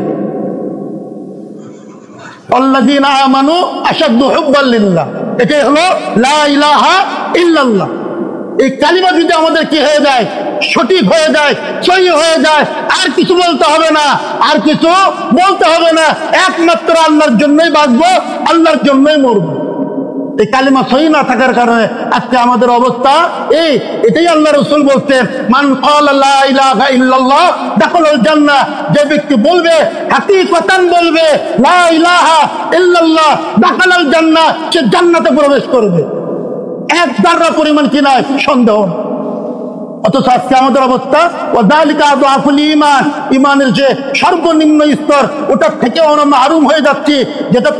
আল্লাযীনা আমানু আশাদ্দু হুব্বান লিল্লাহ, এটাই হলো লা ইলাহা ইল্লাল্লাহ। এই কালিমা যদি আমাদের কি হয়ে যায়, সঠিক হয়ে যায়, সহি হয়ে যায়, আর কিছু বলতে হবে না, আর কিছু বলতে হবে না। একমাত্র আল্লাহর জন্যই বাঁচবো, আল্লাহর জন্যই মরবো। এই কালিমা সহি না থাকার কারণে আজকে আমাদের অবস্থা এটাই আল্লাহ রাসূল বলতেন, মান ক্বালা লা ইলাহা ইল্লাল্লাহ দাখালাল জান্নাহ, যে ব্যক্তি বলবে, হাকিকতান বলবে লা ইলাহা ইল্লাল্লাহ দাখালাল জান্নাহ, সে জান্নাতে প্রবেশ করবে। এক দাররা পরিমাণ কি নয় সন্দেহ। অথচ আজকে আমাদের অবস্থা ওয়াযালিকা আযআফুল ঈমান, ঈমানের যে সর্বনিম্ন স্তর ওটার থেকে আমরা মাহরুম হয়ে যাচ্ছি। যেটা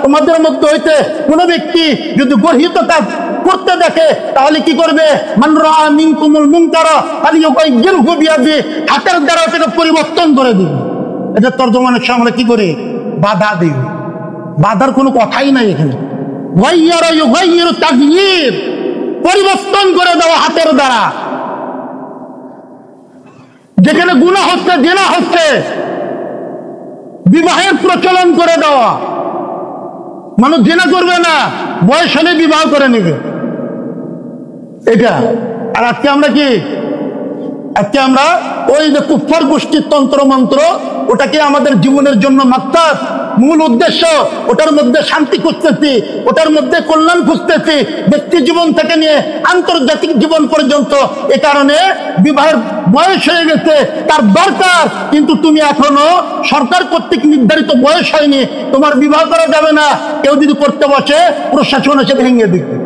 তোমাদের মধ্যে হইতে কোন ব্যক্তি যদি গর্হিত কাজ করতে দেখে তাহলে কি করবে? মান রাআ মিনকুমুল মুনকারা ফালিয়ুগাইয়িরহু বিয়াদিহি, হাতের দ্বারা এটাকে পরিবর্তন করে দিবে। এটা তর্জমানের সময় আমরা কি করি? বাধা দিই। বাধার কোনো কথাই নাই এখানে। গায়্যারা ইউগাইয়িরু তাগয়ির, পরিবর্তন করে দেওয়া হাতের দ্বারা। যেখানে গুনাহ হচ্ছে, জিনা হচ্ছে, বিবাহের প্রচলন করে দেওয়া। মানুষ জিনা করবে না, বয়স হলে বিবাহ করে নেবে, এটা। আর আজকে আমরা কি? আজকে আমরা ওই যে কুফফার গোষ্ঠীর তন্ত্র মন্ত্র, ওটাকে আমাদের জীবনের জন্য মাকসাদ, মূল উদ্দেশ্য, ওটার মধ্যে শান্তি খুঁজতেছি, ওটার মধ্যে কল্যাণ খুঁজতেছি, ব্যক্তি জীবন থেকে নিয়ে আন্তর্জাতিক জীবন পর্যন্ত। এ কারণে বিবাহের বয়স হয়ে গেছে, তার দরকার, কিন্তু তুমি এখনো সরকার কর্তৃক নির্ধারিত বয়স হয়নি, তোমার বিবাহ করা যাবে না। কেউ যদি করতে বসে, প্রশাসন এসে ভেঙে দিচ্ছে।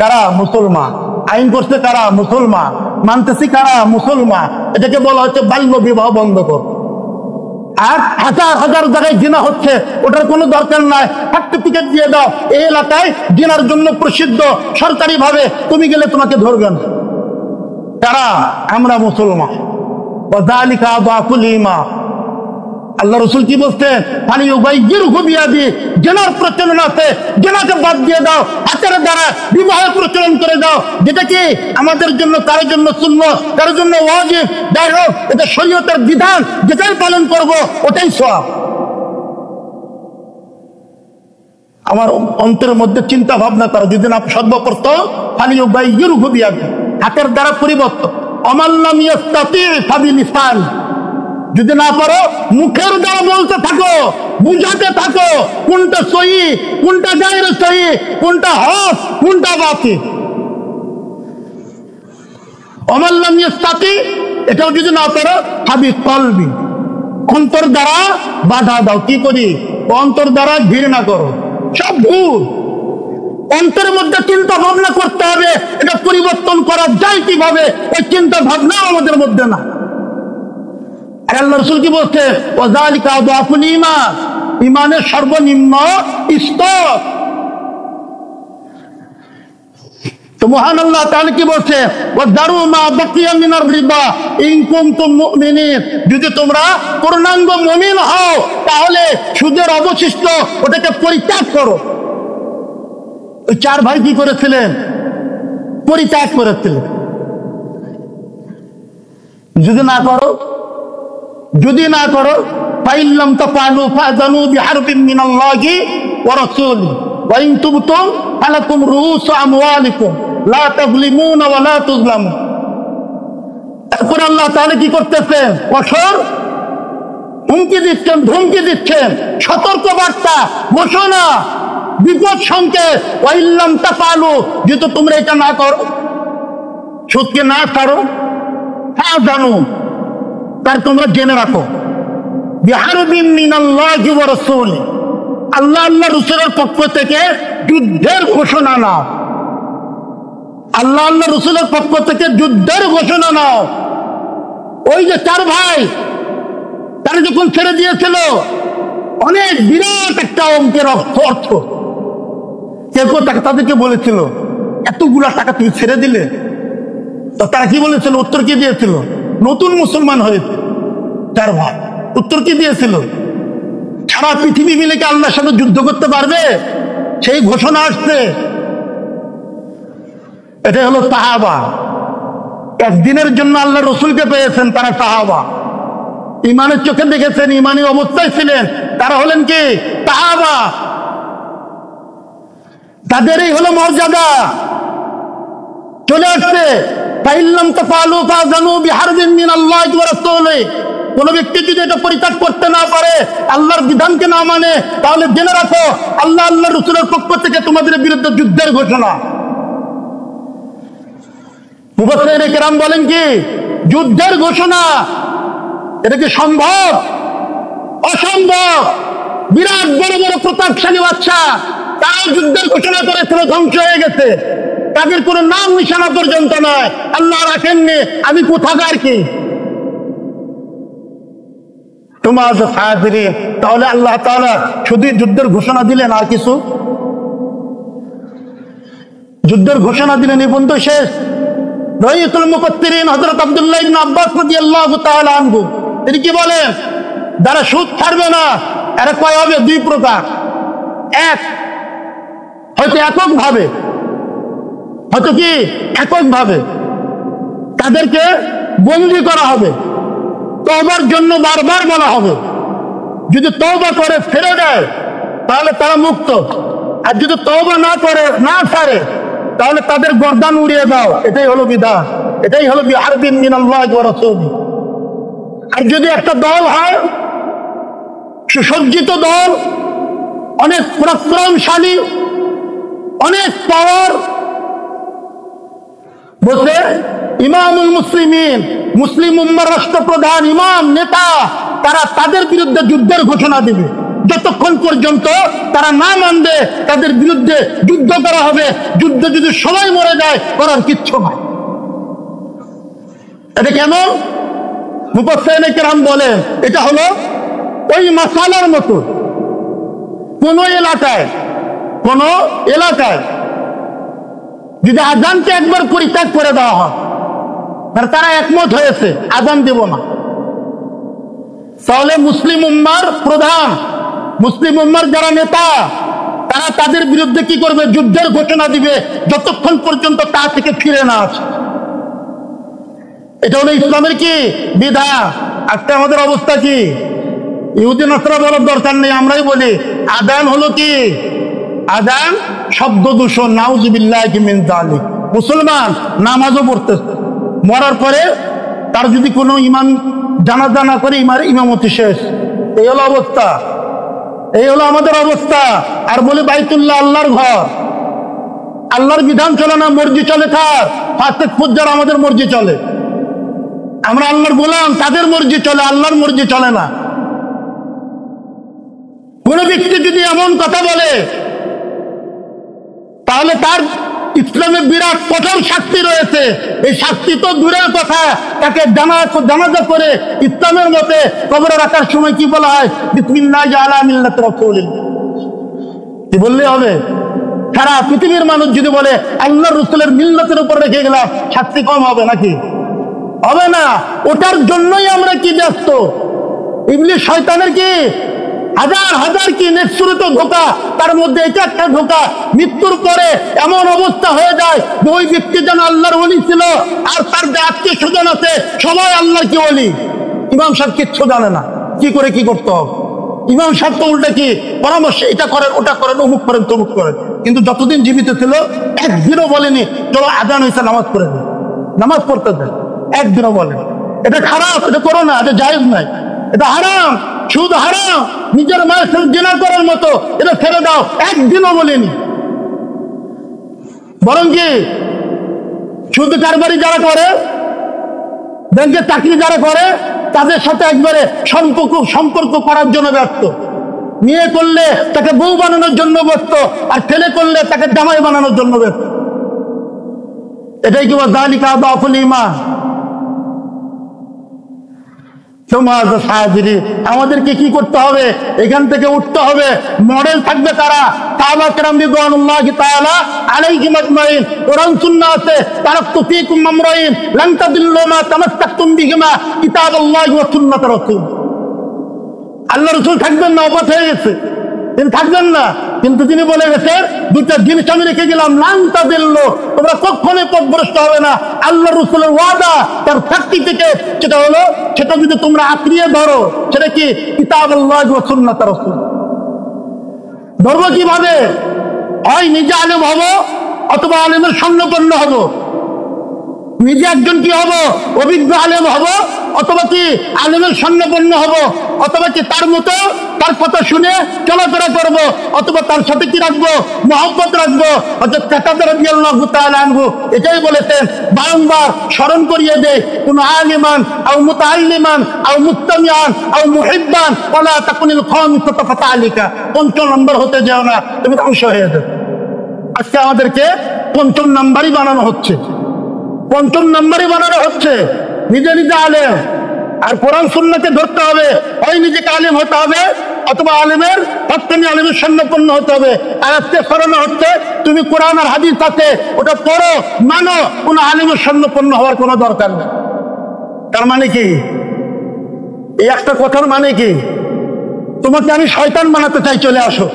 কারা? মুসলমান। আইন করছে কারা? মুসলমান। মানতেছি কারা? মুসলমান। এটাকে বলা হচ্ছে বাল্য বিবাহ বন্ধ কর। আর হাজার হাজার জায়গায় জিনা হচ্ছে, ওটার কোনো দরকার নাই, সার্টিফিকেট দিয়ে দাও, এই এলাকায় জিনার জন্য প্রসিদ্ধ, সরকারি ভাবে তুমি গেলে তোমাকে ধরবেন। কারা? আমরা মুসলমান। ওয়াযালিকা আযআফুল ঈমান। আল্লাহ রাসূল কি বলছেন? ফালিয়ুগাইয়িরহু বিয়াদিহি, জিনার প্রচলন আছে, জিনাকে বাদ দিয়ে দাও, হাতের দ্বারা বিবাহের প্রচলন করে দাও। যেটা কি আমাদের জন্য, কারোর জন্য সুন্নাত, কারোর জন্য ওয়াজিব, যাই হোক, এটা শরীয়তের বিধান, যেটাই পালন করব ওটাই সওয়াব। আমার অন্তরের মধ্যে চিন্তা ভাবনা করো, যদি না সর্বপ্রথম ফালিয়ুগাইয়িরহু বিয়াদিহি, হাতের দ্বারা পরিবর্তন। ওমান লাম ইয়াস্তাতি ফাবিলিসান, যদি না পারো মুখের দ্বারা বলতে থাকো, বুঝাতে থাকো কোনটা সহি, কোনটা গায়রে সহি, কোনটা হক, কোনটা বাতিল। ওমান লাম ইয়াস্তাতি, এটাও যদি না পারো ফাবিকলবি, অন্তর দ্বারা বাধা দাও। কি করি? অন্তর দ্বারা ঘৃণা করো। সব ভুল। অন্তরের মধ্যে চিন্তা ভাবনা করতে হবে, এটা পরিবর্তন করা যায় কিভাবে? এই চিন্তা ভাবনা আমাদের মধ্যে না। আর আল্লাহ রাসূল কি বলছে? ওয়াযালিকা আযআফুল ঈমান, ঈমানের সর্বনিম্ন স্তর। তো মহান আল্লাহ তাআলা কি বলছে? ওয়াদারু মা বাকিয়া মিনার রিবা ইন কুনতুম মুমিনিন, যদি তোমরা পূর্ণাঙ্গ মুমিন হও তাহলে সুদের অবশিষ্ট ওটাকে পরিত্যাগ করো। ওই চার ভাই কি করেছিলেন? পরিত্যাগ করেছিলেন। যদি না করো ফাইল্লাম তাফআলু ফাযানু বিহারবিন মিনাল্লাহি ওয়া রাসূলিহি ওয়া ইন তুবতুম ফালাকুম রুউসু আমওয়ালিকুম লা তাযলিমুনা ওয়া লা তুযলামুন। তারপর আল্লাহ তাআলা কি করতেছেন? কঠোর হুমকি দিচ্ছেন, ধমকি দিচ্ছেন, সতর্ক বার্তা, ঘোষণা, বিপদ সংকেত। ওয়া ইল্লাম তাফআলু, যদি তোমরা এটা না করো, সুদকে না ছাড়ো, ফাযানু, তার তোমরা জেনে রাখো, বিহারবিন মিনাল্লাহি ওয়া রাসূলিহি, আল্লাহ আল্লাহ রাসূলের পক্ষ থেকে যুদ্ধের ঘোষণা নাও। আল্লাহ আল্লাহ রাসূলের পক্ষ থেকে যুদ্ধের ঘোষণা নাও। ওই যে চার ভাই, তারা যখন ছেড়ে দিয়েছিল, অনেক বিরাট একটা অঙ্কের অর্থ। কেউ তাদেরকে বলেছিল, এতগুলা টাকা তুমি ছেড়ে দিলে? তো তারা কি বলেছিল? উত্তর কি দিয়েছিল? নতুন মুসলমান হয়েছে চার ভাই, উত্তর কি দিয়েছিল? সারা পৃথিবী মিলে কি আল্লাহর সাথে যুদ্ধ করতে পারবে? সেই ঘোষণা আসছে। এটা হলো সাহাবা। একদিনের জন্য আল্লাহ রসুলকে পেয়েছেন, তারা সাহাবা। ইমানের চোখে দেখেছেন, ইমানি অবস্থায় ছিলেন, তারা হলেন কি? সাহাবা। তাদেরই হলো মর্যাদা। চলে আসছে ফাইল্লাম তাফআলু ফাযানু বিহারবিন মিনাল্লাহি ওয়া রাসূলিহি, কোন ব্যক্তি যদি এটা পরিত্যাগ করতে না পারে, আল্লাহর বিধানকে না মানে, তাহলে জেনে রাখো আল্লাহ আল্লাহ রাসূলের পক্ষ থেকে তোমাদের বিরুদ্ধে যুদ্ধের ঘোষণা। মুফাসসিরিনে কেরাম বলেন কি যুদ্ধের ঘোষণা, এটা কি সম্ভব? অসম্ভব। বিরাট বড় বড় প্রতাপশালী বাচ্চা তারাও যুদ্ধের ঘোষণা করেছিল, ধ্বংস হয়ে গেছে, তাদের কোনো নাম নিশানা পর্যন্ত নয়, আল্লাহ রাখেননি। আমি কোথাকার কি? তোমার হাজিরিন, তাহলে আল্লাহ তাআলা শুধু যুদ্ধের ঘোষণা দিলেন আর কিছু? যুদ্ধের ঘোষণা দিলেন এই পর্যন্ত শেষ? রাইয়াতুল মুফাসসিরিন হযরত আব্দুল্লাহ ইবনে আব্বাস রাদিয়াল্লাহু তাআলা আনহু তিনি কি বলেন, যারা সুদ ছাড়বে না এরা কয় হবে? দুই প্রকার। এক, হয়তো এককভাবে, হয়তো কি এককভাবে তাদেরকে বন্দী করা হবে, তওবার জন্য বারবার বলা হবে, যদি তওবা করে ফিরে দেয় তাহলে তারা মুক্ত, আর যদি তওবা না করে না ছাড়ে তাহলে তাদের গর্দান উড়িয়ে দাও। এটাই হলো বিধান, এটাই হলো বিহারবিন মিনাল্লাহি ওয়া রাসূলিহি। আর যদি একটা দল হয় সুসজ্জিত দল, অনেক পরাক্রমশালী, অনেক পাওয়ার, বলছে ইমামুল মুসলিমিন, মুসলিম উম্মার রাষ্ট্রপ্রধান, ইমাম, নেতা, তারা তাদের বিরুদ্ধে যুদ্ধের ঘোষণা দিবে। যতক্ষণ পর্যন্ত তারা না মানবে তাদের বিরুদ্ধে যুদ্ধ করা হবে। যুদ্ধ যদি সবাই মরে যায় করার কিচ্ছু নাই। এটা কেমন? মুফাসসিরিনে কেরাম বলেন এটা হলো ওই মাসালার মতো কোন এলাকায় যদি আযানকে একবার পরিত্যাগ করে দেওয়া হয়, তারা একমত হয়েছে আযান দেব না, তাহলে মুসলিম উম্মার প্রধান, মুসলিম উম্মার যারা নেতা, তারা তাদের বিরুদ্ধে কি করবে? যুদ্ধের ঘোষণা দিবে, যতক্ষণ পর্যন্ত তা থেকে ফিরে না আসে। এটা হলো ইসলামের কি বিধান। আজকে আমাদের অবস্থা কি? ইহুদি নাসরা বলার দরকার নেই, আমরাই বলি আযান হলো কি? আযান শব্দ দূষণ, নাউযুবিল্লাহি মিন যালিক। মুসলমান নামাজও পড়তেছে, মরার পরে তার যদি কোনো ইমাম জানাজা না করে ইমামতি শেষ। এই হলো অবস্থা, এই হলো আমাদের অবস্থা। আর বলে বাইতুল্লাহ আল্লাহর ঘর, আল্লাহর বিধান চলে না, মর্জি চলে। কার? ফাসিক ফুজ্জার আমাদের মর্জি চলে। আমরা আল্লাহর গোলাম, তাদের মর্জি চলে, আল্লাহর মর্জি চলে না। কোন ব্যক্তি যদি এমন কথা বলে তাহলে তার ইসলামে বিরাট কঠোর শাস্তি রয়েছে। এই শাস্তি তো দূরের কথা, তাকে জানাজা করে ইসলামের মতে কবরে রাখার সময় কি বলা হয়? বিসমিল্লাহি আলা মিল্লাতি রাসূলিল্লাহ, কি বললে হবে? সারা পৃথিবীর মানুষ যদি বলে আল্লাহর রাসূলের মিল্লাতের উপর রেখে গেলাম, শাস্তি কম হবে নাকি? হবে না। ওটার জন্যই আমরা কি ব্যস্ত। ইবলিস শয়তানের কি হাজার হাজার কি নিঃসৃত ধোঁকা, তার মধ্যে এটা একটা ধোঁকা। মৃত্যুর পরে এমন অবস্থা হয়ে যায় যে ওই ব্যক্তি যেন আল্লাহর ওলি ছিল, আর তার যে আত্মীয় স্বজন আছে সবাই আল্লাহর কি ওলি। ইমাম সাহেব কিচ্ছু জানে না কি করে কি করতে হবে। ইমাম সাহেব তো উল্টা কি পরামর্শ, এটা করেন, ওটা করেন, অমুক করেন, তমুক করেন। কিন্তু যতদিন জীবিত ছিল একদিনও বলেনি চলো আযান হয়েছে নামাজ পড়ে দেন, নামাজ পড়তে দেন, একদিনও বলেন এটা খারাপ, এটা করো না, এটা জায়েজ নাই, এটা হারাম, সুদ হারাম, নিজের মায়ের সাথে জিনা করার মতো, এটা ছেড়ে দাও, একদিনও বলেনি। বরং কি সুদ কারবারি যারা করে, ব্যাংকের চাকরি যারা করে, তাদের সাথে একবারে সম্পর্ক করার জন্য ব্যস্ত। মেয়ে করলে তাকে বউ বানানোর জন্য ব্যস্ত, আর ছেলে করলে তাকে জামাই বানানোর জন্য ব্যস্ত। এটাই কি যালিকা আদাফুল ঈমান। আমাদেরকে কি করতে হবে? এখান থেকে উঠতে হবে। মডেল থাকবে তারা সাহাবা কেরাম রিদওয়ানুল্লাহি তাআলা আলাইহিম আজমাইন। কোরআন সুন্নাহ আছে, তারাকতু ফীকুম আমরাইন লান তাদিল্লু মা তামাসসাকতুম বিহিমা কিতাবাল্লাহি ওয়া সুন্নাত রাসূল। আল্লাহ রাসূল থাকবেন না, অপথ হয়ে গেছে, তিনি থাকবেন না, কিন্তু তিনি বলে গেছেন দুটা জিনিস আমি রেখে গেলাম, লান তাদিল্লু, তোমরা কখনোই পথভ্রষ্ট হবে না। আল্লাহ রাসূলের ওয়াদা, তার সার্টিফিকেট, সেটা হলো সেটা যদি তোমরা আঁকড়িয়ে ধরো, সেটা কি কিতাবুল্লাহি ওয়া সুন্নাত রাসূল। ধরবো কিভাবে? হয় নিজে আলেম হব, অথবা আলেমের স্বর্ণপন্ন হব। নিজে একজন কি হব? অভিজ্ঞ আলেম হব, অথবা কি আলেমের স্বর্ণপন্ন হব, অথবা কি তার মতো তার কথা শুনে চলাফেরা করবো, অথবা তার সাথে কি রাখবো, মহব্বত রাখবো। হযরত কাতাদা রাদিয়াল্লাহু তাআলা আনহু এটাই বলেছেন, বারংবার স্মরণ করিয়ে দেয়, কোন আলিমান আও মুতাআল্লিমান আও মুস্তামিআন আও মুহিব্বান ওয়ালা তাকুনিল খামিসাতা ফাতালিকা। পঞ্চম নম্বর হতে যাও না, তুমি ধ্বংস হয়ে যাবে। আজকে আমাদেরকে পঞ্চম নাম্বারই বানানো হচ্ছে, পঞ্চম নাম্বারই বানানো হচ্ছে। নিজে নিজে আলেম, আর কোরআন সুন্নাহকে ধরতে হবে, হয় নিজেকে আলেম হতে হবে, অথবা আলেমের হক্কানি আলেমের স্বর্ণপন্ন হতে হবে। আর আজকে স্মরণে হচ্ছে তুমি কোরআন আর হাদিস আছে ওটা পড়ো, মানো, কোন আলেমের স্বর্ণপন্ন হওয়ার কোনো দরকার নেই। তার মানে কি? এই একটা কথার মানে কি? তোমাকে আমি শয়তান বানাতে চাই, চলে আসো,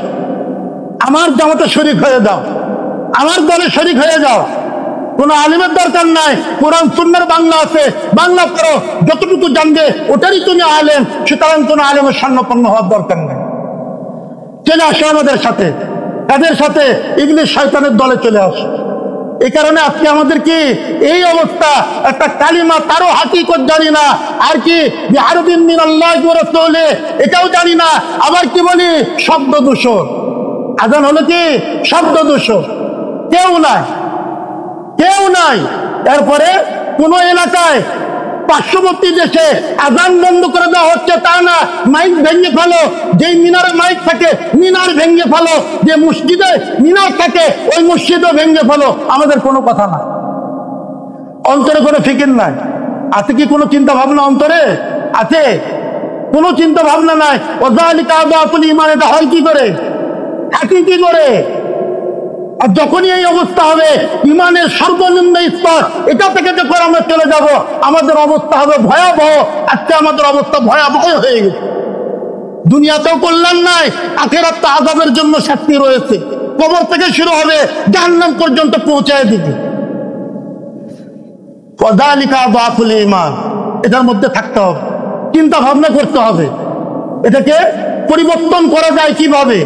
আমার জামাতে শরীক হয়ে যাও, আমার দলে শরীক হয়ে যাও। কোন আলিমের দরকার নাই, কোরআন সুন্নাহর বাংলা আছে, বাংলা পড়ো, যতটুকু জানবে ওটারই তুমি আলেম। সুতরাং কোন আলেমের স্বর্ণপন্ন হওয়ার দরকার নেই। চলে আসো আমাদের সাথে, তাদের সাথে ইবলিস শয়তানের দলে চলে আসো। এই কারণে আজকে আমাদের কি এই অবস্থা, একটা কালিমা তারও হাকিকত জানি না, আর কি বিআরবিন মিনাল্লাহি ওয়া রাসূলিহি এটাও জানি না। আবার কি বলি, শব্দ দূষণ। আজান হলো কি শব্দ দূষণ, কেউ নাই, কেউ নাই। এরপরে কোন এলাকায় পার্শ্ববর্তী দেশে আজান বন্ধ করে দেওয়া হচ্ছে তা না, মাইক ভেঙে ফেলো, যে মিনারে মাইক থাকে মিনার ভেঙে ফেলো, যে মসজিদে মিনার থাকে ওই মসজিদও ভেঙে ফেলো। আমাদের কোনো কথা না, অন্তরে কোনো ফিকির নাই। আছে কি কোনো চিন্তা ভাবনা অন্তরে? আছে? কোনো চিন্তা ভাবনা নাই। ওয়াযালিকা আদাফুল ঈমান, এটা হয় কি করে, থাকে কি করে? আর যখনই এই অবস্থা হবে, ইমানের সর্বনিম্ন স্তর এটা থেকে যখন আমরা চলে যাব, আমাদের অবস্থা হবে ভয়াবহ। আজকে আমাদের অবস্থা ভয়াবহ হয়ে গেছে। দুনিয়াতেও কল্যাণ নাই, আখিরাতে আযাবের জন্য শাস্তি রয়েছে। কবর থেকে শুরু হবে, জাহান্নাম পর্যন্ত পৌঁছায় দিবে। ওয়াযালিকা আদাফুল ঈমান, এটার মধ্যে থাকতে হবে, চিন্তা ভাবনা করতে হবে, এটাকে পরিবর্তন করা যায় কিভাবে।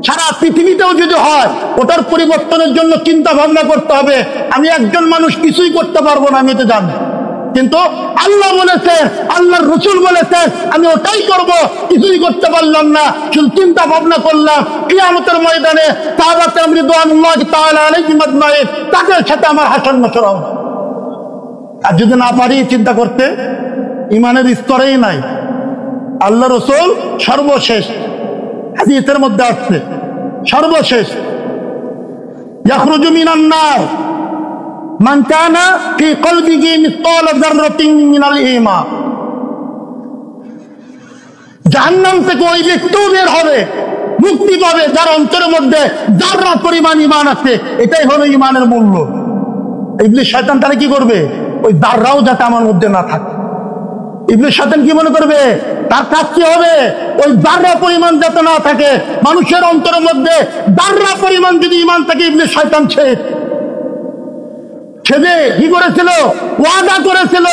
সারা পৃথিবীতেও যদি হয়, ওটার পরিবর্তনের জন্য চিন্তা ভাবনা করতে হবে। আমি একজন মানুষ কিছুই করতে পারবো না, আমি এটা জানি, কিন্তু আল্লাহ বলেছে, আল্লাহর রাসূল বলেছেন আমি ওটাই করব। কিছুই করতে পারলাম না, শুধু চিন্তা ভাবনা করলাম। কিয়ামতের ময়দানে সাহাবায়ে কেরাম রিদওয়ানুল্লাহি তাআলা আলাইহিম আজমাইন, তাদের সাথে আমার হাসর নাসর হবে। আর যদি না পারি চিন্তা করতে, ইমানের স্তরেই নাই। আল্লাহ রাসূল সর্বশেষ, হাদিসের মধ্যে আসছে সর্বশেষ, ইয়াখরুজু মিনান নার মান কানা ফি কলবিহি মিসকাল যাররাতিন মিনাল ঈমান। জাহান্নাম থেকে ওই ব্যক্তিও বের হবে, মুক্তি পাবে যার অন্তরের মধ্যে যাররা পরিমাণ ঈমান আছে। এটাই হলো ঈমানের মূল্য। ইবলিস শয়তান তারা কি করবে, ওই যাররাও যাতে আমার মধ্যে না থাকে। ইবলিস শয়তান কি মনে করবে, তার কাজ কি হবে, ওই যাররা পরিমাণ যাতে না থাকে। মানুষের অন্তরের মধ্যে যাররা পরিমাণ যদি ঈমান থাকে, ইবলিস শয়তান ছেদে কি করেছিল, ওয়াদা করেছিল,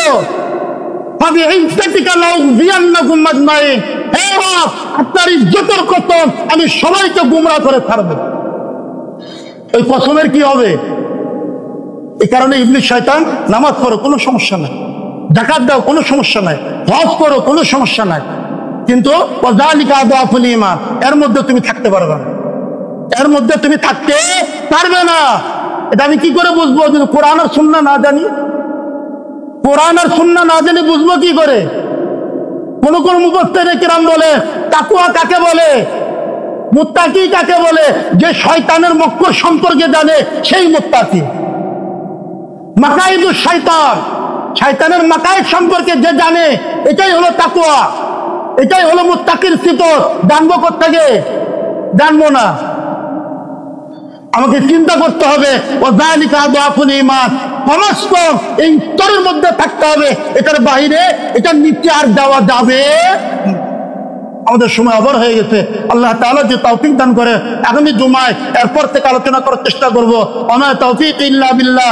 আপনার ইজ্জতের কসম, আমি সবাইকে গুমরাহ করে ছাড়ব। ওই কসমের কি হবে? এই কারণে ইবলিস শয়তান, নামাজ পড়ো কোনো সমস্যা নাই, যাকাত দাও কোনো সমস্যা নাই, হজ করো কোনো সমস্যা নাই, কিন্তু ওয়াযালিকা আদাফুল ঈমান, এর মধ্যে তুমি থাকতে পারবে না, এর মধ্যে তুমি থাকতে পারবে না। এটা আমি কি করে বুঝবো যদি কোরআন আর সুন্নাহ না জানি? কোরআন আর সুন্নাহ না জানি বুঝবো কি করে? কোন কোন মুফাসসিরে কিরাম বলে তাকওয়া কাকে বলে, মুত্তাকি কাকে বলে? যে শয়তানের মক্র সম্পর্কে জানে সেই মুত্তাকি। মাকাইদুশ শয়তান, শয়তানের মাকাইদ সম্পর্কে যে জানে, এটাই হলো তাকওয়া, এটাই হলো মুত্তাকির সিফত। জানবো কোত্থেকে? জানবো না, আমাকে চিন্তা করতে হবে। ওয়াযালিকা আদাফুল ঈমান, সমস্ত এই স্তরের মধ্যে থাকতে হবে, এটার বাইরে এটার নিচে আর যাওয়া যাবে। আমাদের সময় ওভার হয়ে গেছে। আল্লাহ তাআলা যে তৌফিক দান করে, আগামী জুমায় এরপর থেকে আলোচনা করার চেষ্টা করবো। ওয়া মা তাওফীক ইল্লা বিল্লাহ।